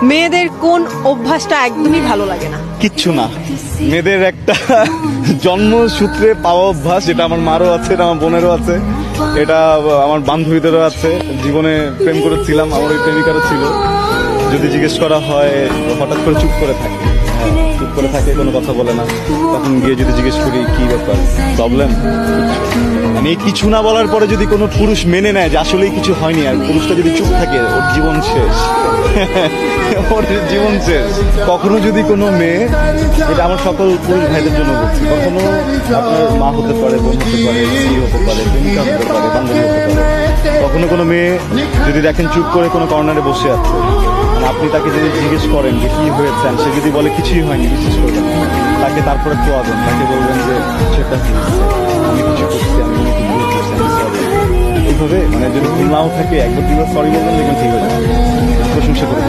মেয়েদের কোন অভ্যাসটা একদমই ভালো লাগে না? কিচ্ছু না, মেয়েদের একটা জন্মসূত্রে পাওয়া অভ্যাস, যেটা আমার মারও আছে, এটা আমার বোনেরও আছে, এটা আমার বান্ধবীদেরও আছে। জীবনে প্রেম করেছিলাম, আমার ওই প্রেমিকারও ছিল। যদি জিজ্ঞেস করা হয়, হঠাৎ করে চুপ করে থাকে, চুপ করে থাকে, কোনো কথা বলে না। তখন গিয়ে যদি জিজ্ঞেস করি কি ব্যাপার, প্রবলেম, মানে এই কিছু না বলার পরে যদি কোনো পুরুষ মেনে নেয় যে আসলেই কিছু হয়নি, আর পুরুষটা যদি চুপ থাকে, ওর জীবন শেষ। ওর জীবন শেষ। কখনো যদি কোনো মেয়ে, এটা আমার সকল পুরুষ ভাইদের জন্য বলছি, কখনো আপনার মা হতে পারে, বোন হতে পারে, স্ত্রী হতে পারে, প্রেমিকা হতে পারে, বান্ধবী হতে পারে, কখনো কোনো মেয়ে যদি দেখেন চুপ করে কোনো কর্নারে বসে আছে, মানে আপনি তাকে যদি জিজ্ঞেস করেন যে কি হয়েছে, সে যদি বলে কিছুই হয়নি, বিশ্বাস করবেন না। তাকে তারপরে খোয়াবেন, তাকে বলবেন যে সেটা কি হয়েছে, আমি কিছু করছি, আমি কোনো কিছু ভুল করছি, আমি sorry। এইভাবে মানে যদি ভুল নাও থাকে, একবার দুবার সরি বলবেন, দেখবেন ঠিক হয়ে যাবে। প্রশংসা করে